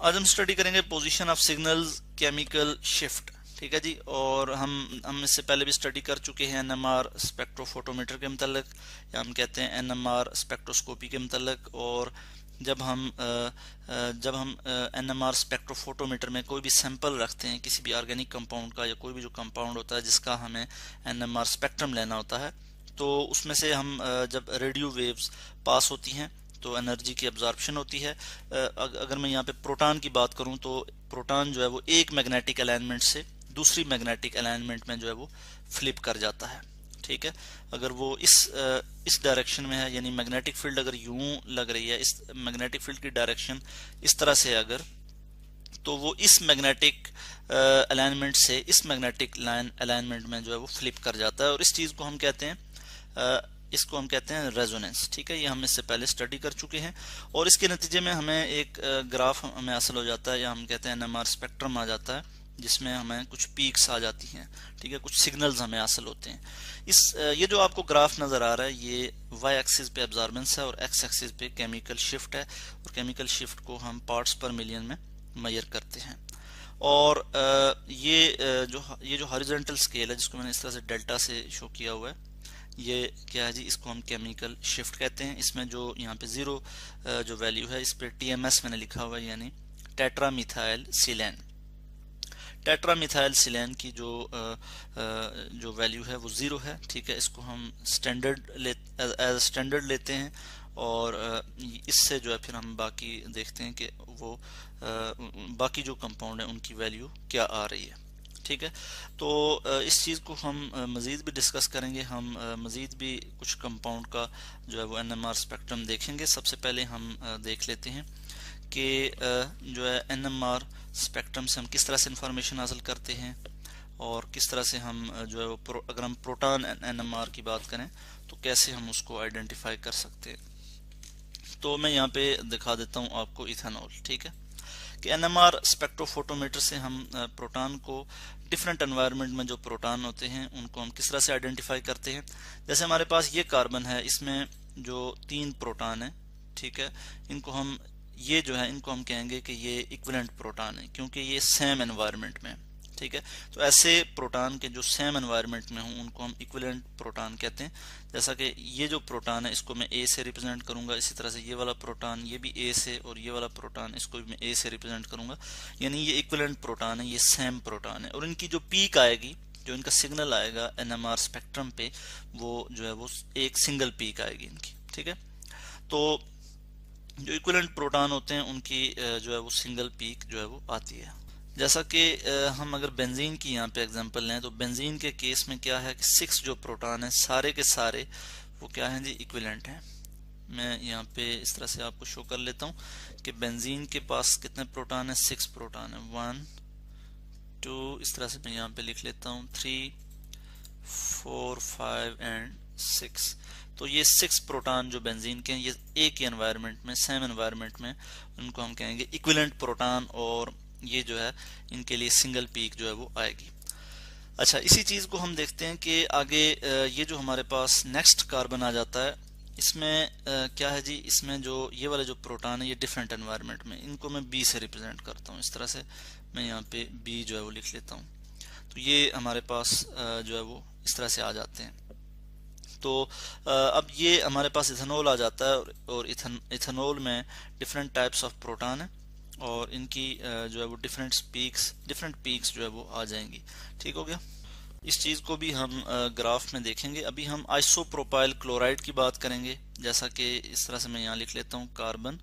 आज हम स्टडी करेंगे position of signals chemical shift. ठीक है जी। और हम इससे पहले भी स्टडी कर चुके हैं एनएमआर स्पेक्ट्रोफोटोमीटर के मतलब, या हम कहते हैं एनएमआर स्पेक्ट्रोस्कोपी के मतलब। और जब हम एनएमआर स्पेक्ट्रोफोटोमीटर में कोई भी सैंपल रखते हैं किसी भी ऑर्गेनिक कंपाउंड का, या कोई भी जो कंपाउंड होता है जिसका हमें एनएमआर स्पेक्ट्रम लेना होता है, तो उसमें से हम जब रेडियो वेव्स पास होती हैं तो एनर्जी की एब्जॉर्प्शन होती है। अगर मैं यहाँ पे प्रोटॉन की बात करूँ तो प्रोटॉन जो है वो एक मैग्नेटिक अलाइनमेंट से दूसरी मैग्नेटिक अलाइनमेंट में जो है वो फ्लिप कर जाता है। ठीक है। अगर वो इस डायरेक्शन में है, यानी मैग्नेटिक फील्ड अगर यूं लग रही है, इस मैग्नेटिक फील्ड की डायरेक्शन इस तरह से अगर, तो वो इस मैग्नेटिक अलाइनमेंट से इस मैग्नेटिक लाइन अलाइनमेंट में जो है वो फ्लिप कर जाता है। और इस चीज को हम कहते हैं इसको हम कहते हैं रेजोनेंस। ठीक है। ये हम इससे पहले स्टडी कर चुके हैं। और इसके नतीजे में हमें एक ग्राफ हमें हासिल हो जाता है, या हम कहते हैं एनएमआर स्पेक्ट्रम आ जाता है, जिसमें हमें कुछ पीक्स आ जाती हैं। ठीक है। कुछ सिग्नल्स हमें हासिल होते हैं। ये जो आपको ग्राफ नजर आ रहा है, ये वाई एक्सिस पे एब्जॉर्बेंस है और एक्स एक्सिस पे केमिकल शिफ्ट है। और केमिकल शिफ्ट को हम पार्ट्स पर मिलियन में मेजर करते हैं। और ये जो हॉरिजॉन्टल स्केल है, जिसको मैंने इस तरह से डेल्टा से शो किया हुआ है, ये क्या है जी, इसको हम केमिकल शिफ्ट कहते हैं। इसमें जो यहाँ पे जीरो जो वैल्यू है, इस पे टीएमएस मैंने लिखा हुआ है, यानी टेट्रामिथाइल सिलेन। टेट्रामिथाइल सिलेन की जो वैल्यू है वो जीरो है। ठीक है। इसको हम एज स्टैंडर्ड लेते हैं। और इससे जो है फिर हम बाकी देखते हैं कि वो बाकी जो कंपाउंड है उनकी वैल्यू क्या आ रही है। ठीक है। तो इस चीज़ को हम मज़ीद भी डिस्कस करेंगे। हम मज़ीद भी कुछ कंपाउंड का जो है वो एनएमआर स्पेक्ट्रम देखेंगे। सबसे पहले हम देख लेते हैं कि जो है एनएमआर स्पेक्ट्रम से हम किस तरह से इंफॉर्मेशन हासिल करते हैं, और किस तरह से हम जो है वो अगर हम प्रोटॉन एनएमआर की बात करें तो कैसे हम उसको आइडेंटिफाई कर सकते हैं। तो मैं यहाँ पे दिखा देता हूँ आपको इथेनॉल। ठीक है। कि एनएमआर स्पेक्ट्रोफोटोमीटर से हम प्रोटॉन को डिफरेंट एनवायरनमेंट में जो प्रोटॉन होते हैं उनको हम किस तरह से आइडेंटिफाई करते हैं। जैसे हमारे पास ये कार्बन है, इसमें जो 3 प्रोटॉन है, ठीक है, इनको हम इनको हम कहेंगे कि ये इक्विवेलेंट प्रोटॉन है, क्योंकि ये सेम एनवायरनमेंट में। ठीक है। तो ऐसे प्रोटॉन के जो सेम एनवायरनमेंट में हों उनको हम इक्विवेलेंट प्रोटॉन कहते हैं। जैसा कि ये जो प्रोटॉन है इसको मैं ए से रिप्रेजेंट करूंगा, इसी तरह से ये वाला प्रोटॉन ये भी ए से, और ये वाला प्रोटॉन इसको भी मैं ए से रिप्रेजेंट करूंगा। यानी ये इक्विवेलेंट प्रोटॉन है, ये सेम प्रोटॉन है। और इनकी जो पीक आएगी, जो इनका सिग्नल आएगा एनएमआर स्पेक्ट्रम पे, वो जो है वो एक सिंगल पीक आएगी इनकी। ठीक है। तो जो इक्विवेलेंट प्रोटॉन होते हैं उनकी जो है वो सिंगल पीक जो है वो आती है। जैसा कि हम अगर बेंजीन की यहाँ पे एग्जांपल लें, तो बेंजीन के केस में क्या है कि 6 जो प्रोटॉन है सारे के सारे वो क्या हैं जी, इक्विवेलेंट हैं। मैं यहाँ पे इस तरह से आपको शो कर लेता हूँ कि बेंजीन के पास कितने प्रोटॉन है, 6 प्रोटॉन है। 1 2, इस तरह से मैं यहाँ पे लिख लेता हूँ 3 4 5 एंड 6। तो ये 6 प्रोटॉन जो बेंजीन के हैं, ये एक ही एनवायरनमेंट में, सेम एनवायरनमेंट में, उनको हम कहेंगे इक्विवेलेंट प्रोटॉन। और ये जो है इनके लिए सिंगल पीक जो है वो आएगी। अच्छा, इसी चीज को हम देखते हैं कि आगे ये जो हमारे पास नेक्स्ट कार्बन आ जाता है, इसमें क्या है जी, इसमें जो ये वाले जो प्रोटॉन है ये डिफरेंट एनवायरनमेंट में, इनको मैं बी से रिप्रेजेंट करता हूँ। इस तरह से मैं यहाँ पे बी जो है वो लिख लेता हूँ। तो ये हमारे पास जो है वो इस तरह से आ जाते हैं। तो अब ये हमारे पास इथेनॉल आ जाता है, और इथेनॉल में डिफरेंट टाइप्स ऑफ प्रोटॉन है, और इनकी जो है वो डिफरेंट पीक्स जो है वो आ जाएंगी। ठीक हो गया। इस चीज को भी हम ग्राफ में देखेंगे। अभी हम आइसोप्रोपाइल क्लोराइड की बात करेंगे। जैसा कि इस तरह से मैं यहाँ लिख लेता हूँ कार्बन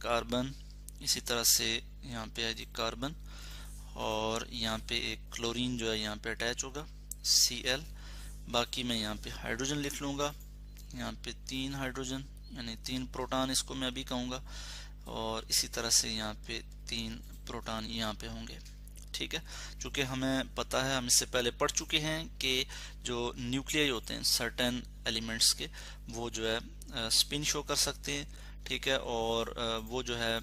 कार्बन, इसी तरह से यहाँ पे है जी कार्बन, और यहाँ पे एक क्लोरीन जो है यहाँ पे अटैच होगा Cl। बाकी मैं यहाँ पे हाइड्रोजन लिख लूंगा, यहाँ पे 3 हाइड्रोजन, यानी 3 प्रोटॉन इसको मैं अभी कहूँगा। और इसी तरह से यहाँ पे 3 प्रोटॉन यहाँ पे होंगे। ठीक है। चूंकि हमें पता है, हम इससे पहले पढ़ चुके हैं कि जो न्यूक्लियाई होते हैं सर्टेन एलिमेंट्स के, वो जो है स्पिन शो कर सकते हैं। ठीक है। और वो जो है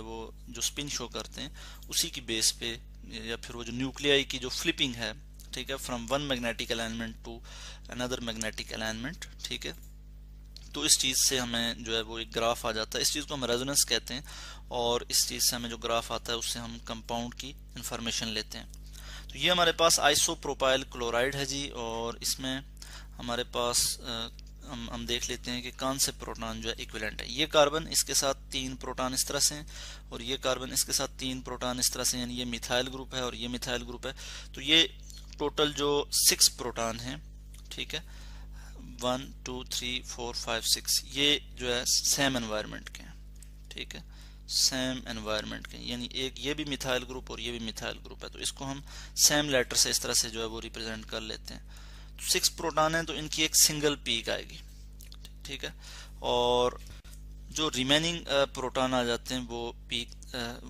वो जो स्पिन शो करते हैं उसी की बेस पे, या फिर वो जो न्यूक्लियाई की जो फ्लिपिंग है, ठीक है, from one magnetic alignment to another magnetic alignment. ठीक है। तो इस चीज़ से हमें जो है वो एक ग्राफ आ जाता है। इस चीज़ को हम रेजोनेंस कहते हैं, और इस चीज़ से हमें जो ग्राफ आता है उससे हम कंपाउंड की इंफॉर्मेशन लेते हैं। तो ये हमारे पास आइसोप्रोपाइल क्लोराइड है जी, और इसमें हमारे पास हम देख लेते हैं कि कौन से प्रोटॉन जो है इक्विवेलेंट है। ये कार्बन इसके साथ 3 प्रोटॉन इस तरह से हैं, और ये कार्बन इसके साथ 3 प्रोटॉन इस तरह से, यानी ये मिथाइल ग्रुप है और ये मिथाइल ग्रुप है। तो ये टोटल जो 6 प्रोटॉन हैं, ठीक है, 1 2 3 4 5 6, ये जो है सेम एनवायरनमेंट के हैं, ठीक है, सेम एनवायरनमेंट के, यानी एक ये भी मिथाइल ग्रुप और ये भी मिथाइल ग्रुप है। तो इसको हम सेम लेटर से इस तरह से जो है वो रिप्रेजेंट कर लेते हैं। तो 6 प्रोटॉन है तो इनकी एक सिंगल पीक आएगी, ठीक है, और जो रिमेनिंग प्रोटॉन आ जाते हैं वो पीक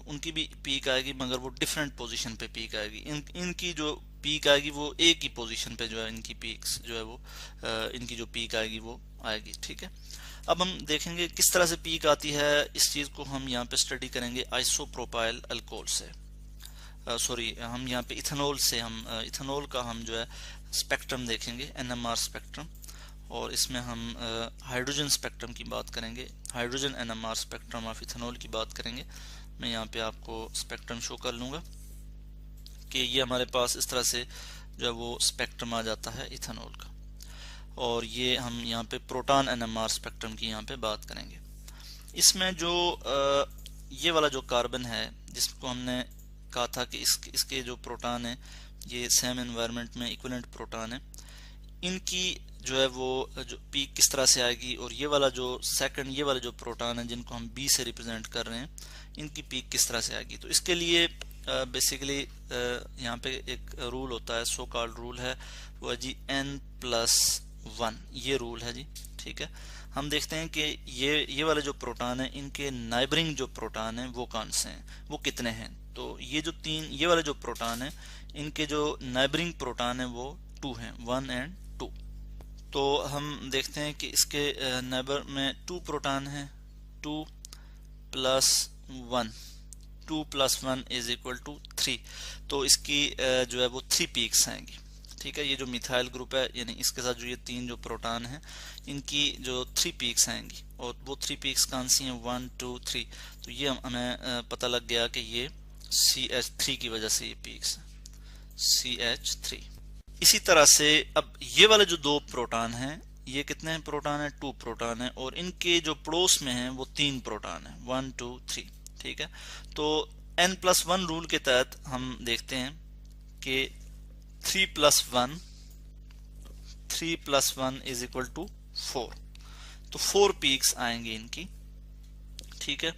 उनकी भी पीक आएगी, मगर वो डिफरेंट पोजीशन पे पीक आएगी। इनकी जो पीक आएगी वो एक ही पोजीशन पे जो है इनकी पीक्स जो है वो इनकी जो पीक आएगी वो आएगी, ठीक है। अब हम देखेंगे किस तरह से पीक आती है। इस चीज़ को हम यहाँ पे स्टडी करेंगे आइसोप्रोपाइल अल्कोहल से, सॉरी हम यहाँ पे इथेनॉल से, हम इथेनॉल का हम जो है स्पेक्ट्रम देखेंगे, NMR स्पेक्ट्रम, और इसमें हम हाइड्रोजन स्पेक्ट्रम की बात करेंगे, hydrogen NMR spectrum of ethanol की बात करेंगे। मैं यहाँ पे आपको स्पेक्ट्रम शो कर लूँगा कि ये हमारे पास इस तरह से जो है वो स्पेक्ट्रम आ जाता है इथेनॉल का, और ये हम यहाँ पे प्रोटॉन NMR स्पेक्ट्रम की यहाँ पे बात करेंगे। इसमें जो ये वाला जो कार्बन है जिसको हमने कहा था कि इसके जो प्रोटॉन है ये सेम एनवायरनमेंट में इक्विवेलेंट प्रोटॉन है, इनकी जो है वो जो पीक किस तरह से आएगी, और ये वाला जो सेकंड ये वाले जो प्रोटॉन है जिनको हम B से रिप्रेजेंट कर रहे हैं, इनकी पीक किस तरह से आएगी। तो इसके लिए बेसिकली यहाँ पे एक रूल होता है, सो कॉल्ड रूल है, वो है जी N+1, ये रूल है जी, ठीक है। हम देखते हैं कि ये वाले जो प्रोटॉन है इनके नाइबरिंग जो प्रोटॉन है वो कौन से हैं, वो कितने हैं। तो ये जो ये वाले जो प्रोटॉन है इनके जो नाइबरिंग प्रोटॉन है वो 2 हैं, 1 और 2। तो हम देखते हैं कि इसके नाइबर में 2 प्रोटॉन है, 2 + 1, 2 + 1 = 3। तो इसकी जो है वो 3 पीक्स आएंगी, ठीक है। ये जो मिथाइल ग्रुप है यानी इसके साथ जो ये 3 जो प्रोटॉन हैं इनकी जो 3 पीक्स आएंगी, और वो 3 पीक्स कौन सी हैं, 1 2 3। तो ये हमें पता लग गया कि ये CH3 की वजह से ये पीक्स है, CH3। इसी तरह से अब ये वाले जो 2 प्रोटॉन हैं ये कितने हैं प्रोटॉन है, 2 प्रोटॉन है, और इनके जो पड़ोस में हैं वो 3 प्रोटॉन है, 1 2 3, ठीक है। तो N+1 रूल के तहत हम देखते हैं कि 3 + 1 = 4। तो 4 पीक्स आएंगे इनकी, ठीक है।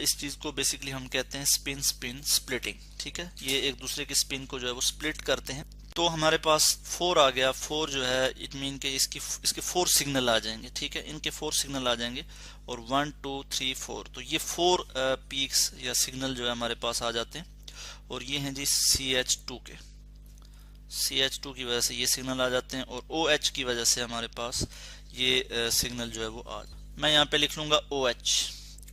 इस चीज को बेसिकली हम कहते हैं स्पिन स्पिन स्प्लिटिंग, ठीक है। ये एक दूसरे के स्पिन को जो है वो स्प्लिट करते हैं। तो हमारे पास 4 आ गया, 4 जो है इट मीन के इसके 4 सिग्नल आ जाएंगे, ठीक है, इनके 4 सिग्नल आ जाएंगे, और 1 2 3 4। तो ये 4 पीक्स या सिग्नल जो है हमारे पास आ जाते हैं, और ये हैं जी CH2 के, CH2 की वजह से ये सिग्नल आ जाते हैं, और OH की वजह से हमारे पास ये सिग्नल जो है वो मैं यहाँ पे लिख लूंगा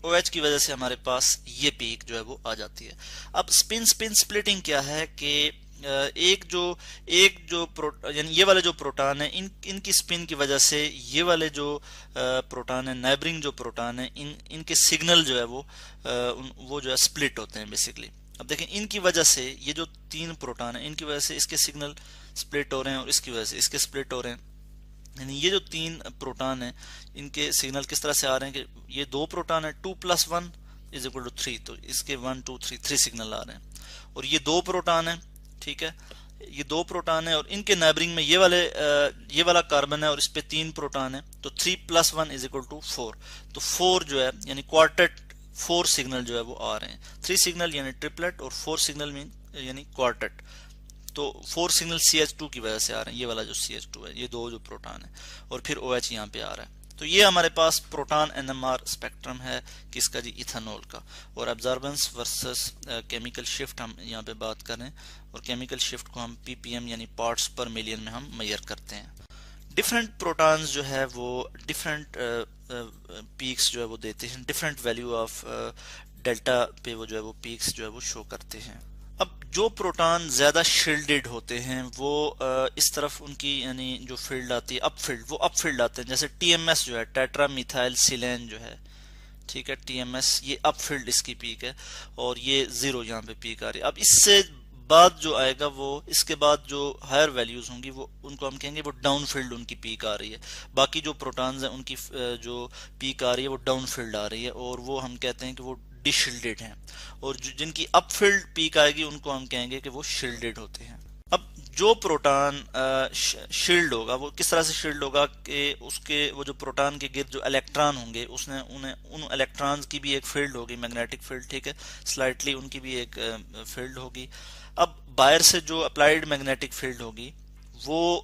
OH की वजह से हमारे पास ये पीक जो है वो आ जाती है। अब स्पिन स्पिन स्प्लिटिंग क्या है कि एक जो यानी ये वाले जो प्रोटॉन है इनकी स्पिन की वजह से ये वाले जो प्रोटॉन है, नाइबरिंग जो प्रोटॉन है, इनके सिग्नल जो है वो जो है स्प्लिट होते हैं बेसिकली। अब देखें इनकी वजह से ये जो 3 प्रोटॉन है इनकी वजह से इसके सिग्नल स्प्लिट हो रहे हैं, और इसकी वजह से इसके स्प्लिट हो रहे हैं। यानी ये जो 3 प्रोटॉन है इनके सिग्नल किस तरह से आ रहे हैं कि ये 2 प्रोटॉन है, 2 + 1 = 3, तो इसके 1 2 3 सिग्नल आ रहे हैं, और ये 2 प्रोटॉन है, ठीक है, ये 2 प्रोटॉन है, और इनके नाइबरिंग में ये वाला कार्बन है और इस पे 3 प्रोटॉन है, तो 3 + 1 = 4। तो 4 जो है यानी क्वार्टेट 4 सिग्नल जो है वो आ रहे हैं, 3 सिग्नल यानी ट्रिपलेट, और 4 सिग्नल मीन यानी क्वार्टेट। तो 4 सिग्नल CH2 की वजह से आ रहे हैं, ये वाला जो CH2 है, ये 2 जो प्रोटॉन है, और फिर OH यहाँ पे आ रहा है। तो ये हमारे पास प्रोटॉन NMR स्पेक्ट्रम है किसका जी, इथेनॉल का। और एब्जॉर्बेंस वर्सेस केमिकल शिफ्ट हम यहाँ पे बात करें, और केमिकल शिफ्ट को हम ppm यानी पार्ट्स पर मिलियन में हम मेजर करते हैं। डिफरेंट प्रोटॉन्स जो है वो डिफरेंट पीक्स जो है वो देते हैं, डिफरेंट वैल्यू ऑफ डेल्टा पे वो जो है वो पीक्स जो है वो शो करते हैं। अब जो प्रोटॉन ज़्यादा शील्डेड होते हैं वो इस तरफ उनकी यानी जो फील्ड आती है अप फील्ड, वो अप फील्ड आते हैं। जैसे टीएमएस जो है, टेट्रा मिथाइल सिलेन जो है, ठीक है, टीएमएस, ये अप फील्ड इसकी पीक है और ये 0 यहाँ पे पीक आ रही है। अब इससे बाद जो आएगा वो, इसके बाद जो हायर वैल्यूज होंगी वो, उनको हम कहेंगे वो डाउन फील्ड उनकी पीक आ रही है। बाकी जो प्रोटॉन्स हैं उनकी जो पीक आ रही है वो डाउन फील्ड आ रही है और वो हम कहते हैं कि वो डिशील्डेड हैं। और जिनकी अप फील्ड पीक आएगी उनको हम कहेंगे कि वो शील्डेड होते हैं। अब जो प्रोटॉन शील्ड होगा वो किस तरह से शील्ड होगा कि उसके वो जो प्रोटॉन के गिर्द जो इलेक्ट्रॉन होंगे उसने उन इलेक्ट्रॉन्स की भी एक फील्ड होगी, मैग्नेटिक फील्ड, ठीक है, स्लाइटली उनकी भी एक फील्ड होगी। अब बाहर से जो अप्लाइड मैग्नेटिक फील्ड होगी वो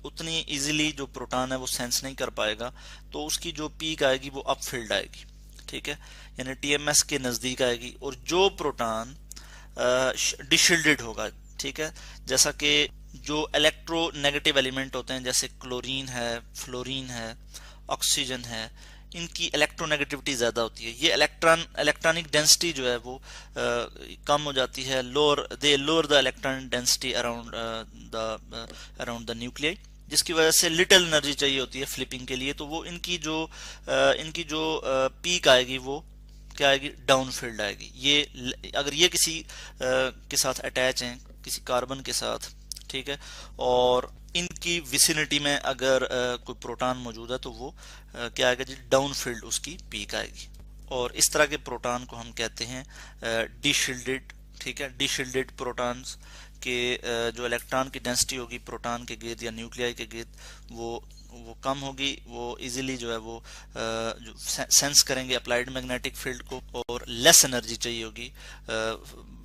उतनी इजीली जो प्रोटॉन है वो सेंस नहीं कर पाएगा, तो उसकी जो पीक आएगी वो अप फील्ड आएगी, ठीक है, यानी टीएमएस के नजदीक आएगी। और जो प्रोटॉन डिशील्डेड होगा, ठीक है, जैसा कि जो इलेक्ट्रोनेगेटिव एलिमेंट होते हैं जैसे क्लोरीन है, फ्लोरीन है, ऑक्सीजन है, इनकी इलेक्ट्रोनेगेटिविटी ज़्यादा होती है। ये इलेक्ट्रॉनिक डेंसिटी जो है वो कम हो जाती है, lower the electronic density around the nuclei, जिसकी वजह से लिटिल एनर्जी चाहिए होती है फ्लिपिंग के लिए। तो वो इनकी जो पीक आएगी वो क्या आएगी, डाउन फील्ड आएगी। ये अगर ये किसी के साथ अटैच हैं, किसी कार्बन के साथ, ठीक है, और इनकी विसिनिटी में अगर कोई प्रोटॉन मौजूद है तो वो क्या आएगा जी, डाउन फील्ड उसकी पीक आएगी। और इस तरह के प्रोटॉन को हम कहते हैं डिशील्डेड, ठीक है। डिशील्डेड प्रोटॉन्स के जो इलेक्ट्रॉन की डेंसिटी होगी प्रोटॉन के गिर्द या न्यूक्लियाई के गिर्द वो कम होगी, वो इजीली जो है वो जो सेंस करेंगे अप्लाइड मैग्नेटिक फील्ड को, और लेस एनर्जी चाहिए होगी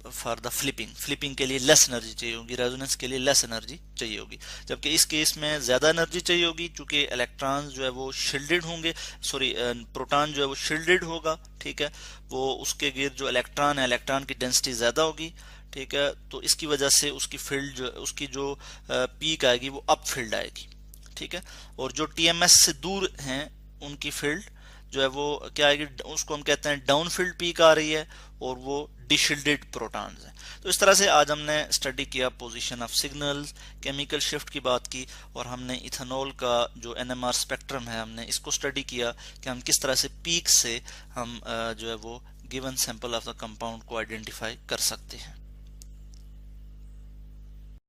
फॉर द फ्लिपिंग के लिए लेस एनर्जी चाहिए होगी, रेजोनेंस के लिए लेस एनर्जी चाहिए होगी। जबकि इस केस में ज्यादा एनर्जी चाहिए होगी क्योंकि इलेक्ट्रॉन्स जो है वो शील्डेड होंगे, प्रोटॉन जो है वो शील्डेड होगा, ठीक है, वो उसके गिर्द जो इलेक्ट्रॉन है, इलेक्ट्रॉन की डेंसिटी ज्यादा होगी, ठीक है, तो इसकी वजह से उसकी फील्ड उसकी जो पीक आएगी वो अप फील्ड आएगी, ठीक है। और जो टीएमएस से दूर हैं उनकी फील्ड जो है वो क्या आएगी, उसको हम कहते हैं डाउन फील्ड पीक आ रही है और वो डिशील्डेड प्रोटॉन्स हैं। तो इस तरह से आज हमने स्टडी किया position of signals, chemical shift की बात की, और हमने इथेनॉल का जो एनएमआर स्पेक्ट्रम है हमने इसको स्टडी किया कि हम किस तरह से पीक से हम जो है वो given sample of the compound को आइडेंटिफाई कर सकते हैं।